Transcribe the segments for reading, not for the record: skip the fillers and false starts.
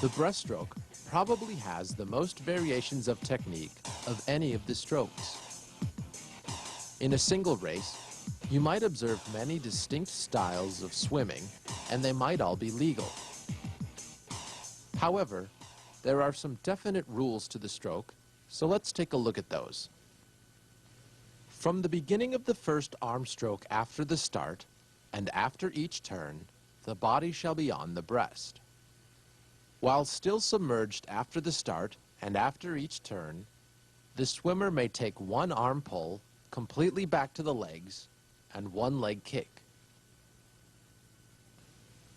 The breaststroke probably has the most variations of technique of any of the strokes. In a single race, you might observe many distinct styles of swimming, and they might all be legal. However, there are some definite rules to the stroke, so let's take a look at those. From the beginning of the first arm stroke after the start, and after each turn, the body shall be on the breast. While still submerged after the start and after each turn, the swimmer may take one arm pull completely back to the legs and one leg kick.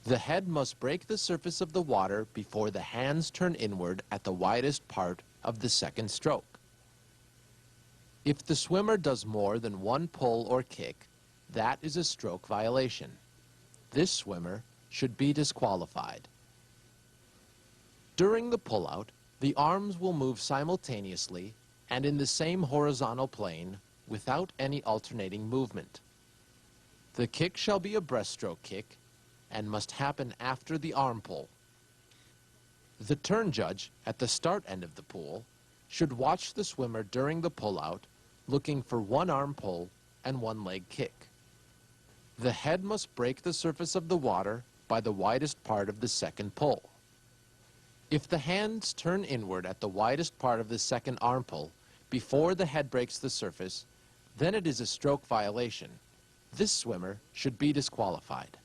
The head must break the surface of the water before the hands turn inward at the widest part of the second stroke. If the swimmer does more than one pull or kick, that is a stroke violation. This swimmer should be disqualified. During the pullout, the arms will move simultaneously and in the same horizontal plane without any alternating movement. The kick shall be a breaststroke kick and must happen after the arm pull. The turn judge at the start end of the pool should watch the swimmer during the pullout, looking for one arm pull and one leg kick. The head must break the surface of the water by the widest part of the second pull. If the hands turn inward at the widest part of the second arm pull before the head breaks the surface, then it is a stroke violation. This swimmer should be disqualified.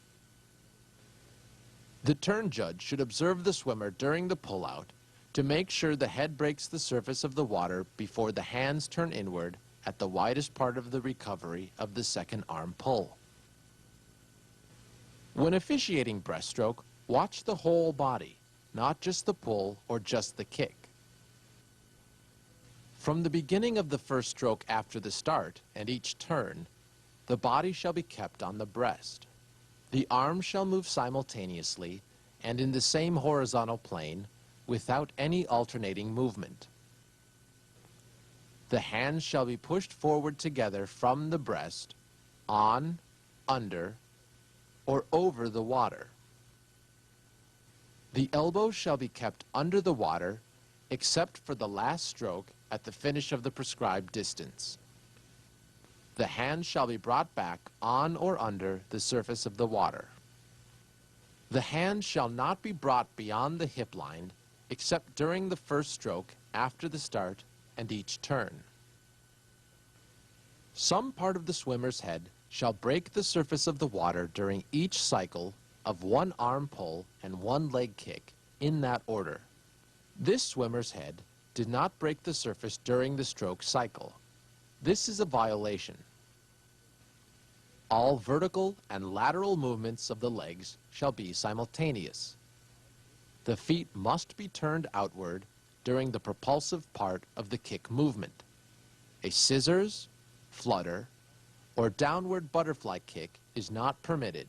The turn judge should observe the swimmer during the pullout to make sure the head breaks the surface of the water before the hands turn inward at the widest part of the recovery of the second arm pull. When officiating breaststroke, watch the whole body, not just the pull or just the kick. From the beginning of the first stroke after the start and each turn, the body shall be kept on the breast. The arms shall move simultaneously and in the same horizontal plane without any alternating movement. The hands shall be pushed forward together from the breast, on, under, or over the water. The elbows shall be kept under the water except for the last stroke at the finish of the prescribed distance. The hands shall be brought back on or under the surface of the water. The hands shall not be brought beyond the hip line except during the first stroke after the start and each turn. Some part of the swimmer's head shall break the surface of the water during each cycle of one arm pull and one leg kick in that order. This swimmer's head did not break the surface during the stroke cycle. This is a violation. All vertical and lateral movements of the legs shall be simultaneous. The feet must be turned outward during the propulsive part of the kick movement. A scissors, flutter, or downward butterfly kick is not permitted.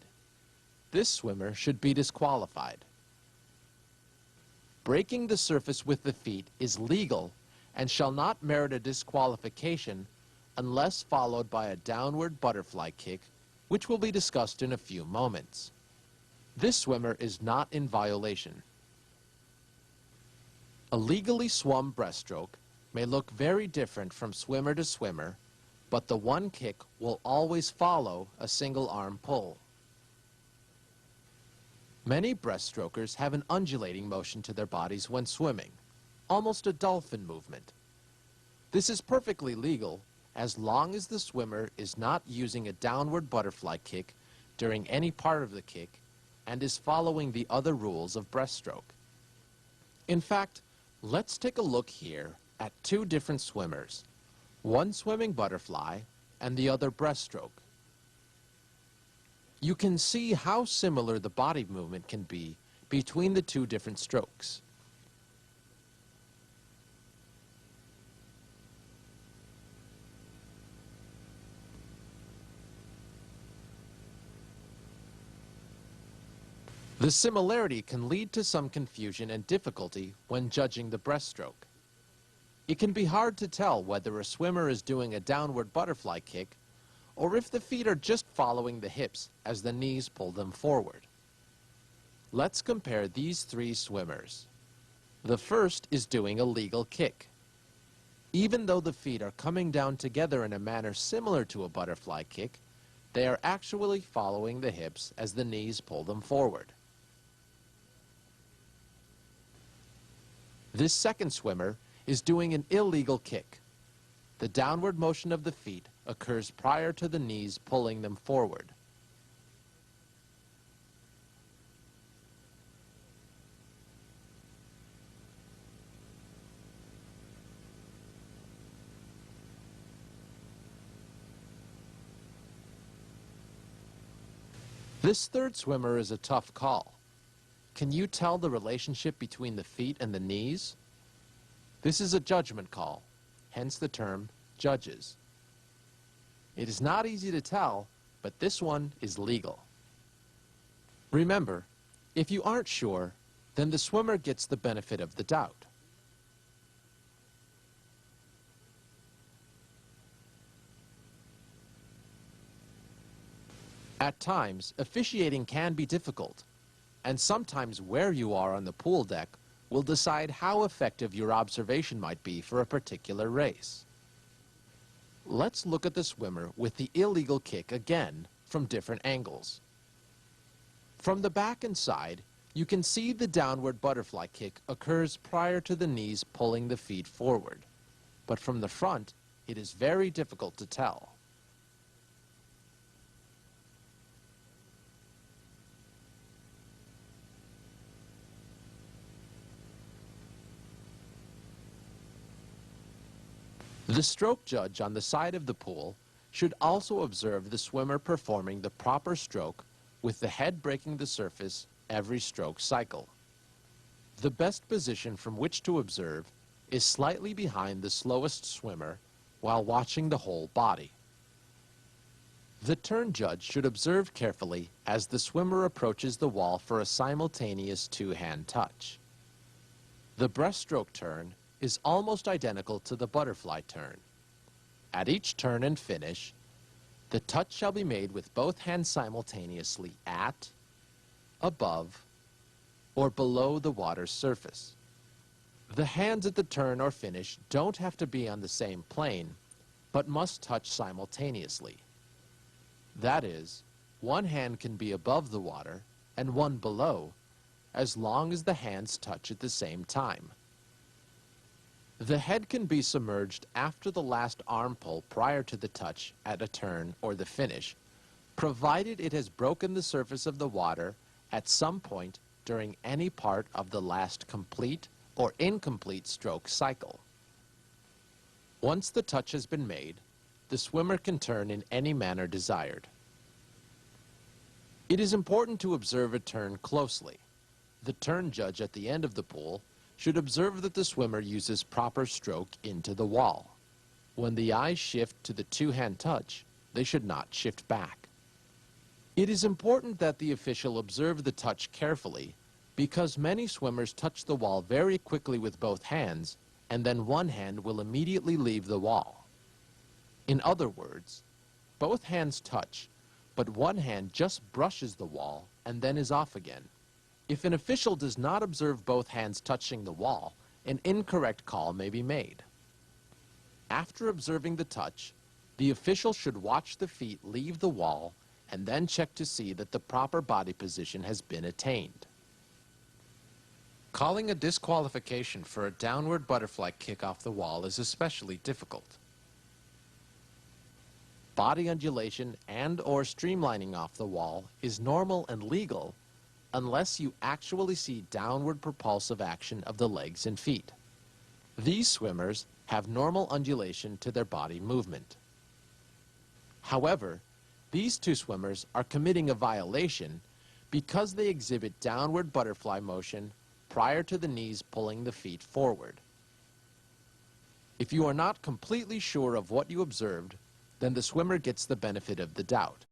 This swimmer should be disqualified. Breaking the surface with the feet is legal and shall not merit a disqualification unless followed by a downward butterfly kick, which will be discussed in a few moments. This swimmer is not in violation. A legally swum breaststroke may look very different from swimmer to swimmer, but the one kick will always follow a single arm pull. Many breaststrokers have an undulating motion to their bodies when swimming, almost a dolphin movement. This is perfectly legal as long as the swimmer is not using a downward butterfly kick during any part of the kick and is following the other rules of breaststroke. In fact, let's take a look here at two different swimmers, one swimming butterfly and the other breaststroke. You can see how similar the body movement can be between the two different strokes. The similarity can lead to some confusion and difficulty when judging the breaststroke. It can be hard to tell whether a swimmer is doing a downward butterfly kick or if the feet are just following the hips as the knees pull them forward. Let's compare these three swimmers. The first is doing a legal kick. Even though the feet are coming down together in a manner similar to a butterfly kick, they are actually following the hips as the knees pull them forward. This second swimmer is doing an illegal kick. The downward motion of the feet occurs prior to the knees pulling them forward. This third swimmer is a tough call. Can you tell the relationship between the feet and the knees? This is a judgment call, hence the term judges. It is not easy to tell, but this one is legal. Remember, if you aren't sure, then the swimmer gets the benefit of the doubt. At times, officiating can be difficult, and sometimes where you are on the pool deck will decide how effective your observation might be for a particular race. Let's look at the swimmer with the illegal kick again from different angles. From the back and side, you can see the downward butterfly kick occurs prior to the knees pulling the feet forward, but from the front, it is very difficult to tell. The stroke judge on the side of the pool should also observe the swimmer performing the proper stroke with the head breaking the surface every stroke cycle. The best position from which to observe is slightly behind the slowest swimmer while watching the whole body. The turn judge should observe carefully as the swimmer approaches the wall for a simultaneous two-hand touch. The breaststroke turn is almost identical to the butterfly turn. At each turn and finish, the touch shall be made with both hands simultaneously at, above, or below the water's surface. The hands at the turn or finish don't have to be on the same plane, but must touch simultaneously. That is, one hand can be above the water and one below, as long as the hands touch at the same time. The head can be submerged after the last arm pull prior to the touch at a turn or the finish, provided it has broken the surface of the water at some point during any part of the last complete or incomplete stroke cycle. Once the touch has been made, the swimmer can turn in any manner desired. It is important to observe a turn closely. The turn judge at the end of the pool should observe that the swimmer uses proper stroke into the wall. When the eyes shift to the two-hand touch, they should not shift back. It is important that the official observe the touch carefully because many swimmers touch the wall very quickly with both hands and then one hand will immediately leave the wall. In other words, both hands touch, but one hand just brushes the wall and then is off again. If an official does not observe both hands touching the wall, an incorrect call may be made. After observing the touch, the official should watch the feet leave the wall and then check to see that the proper body position has been attained. Calling a disqualification for a downward butterfly kick off the wall is especially difficult. Body undulation and/or streamlining off the wall is normal and legal unless you actually see downward propulsive action of the legs and feet. These swimmers have normal undulation to their body movement. However, these two swimmers are committing a violation because they exhibit downward butterfly motion prior to the knees pulling the feet forward. If you are not completely sure of what you observed, then the swimmer gets the benefit of the doubt.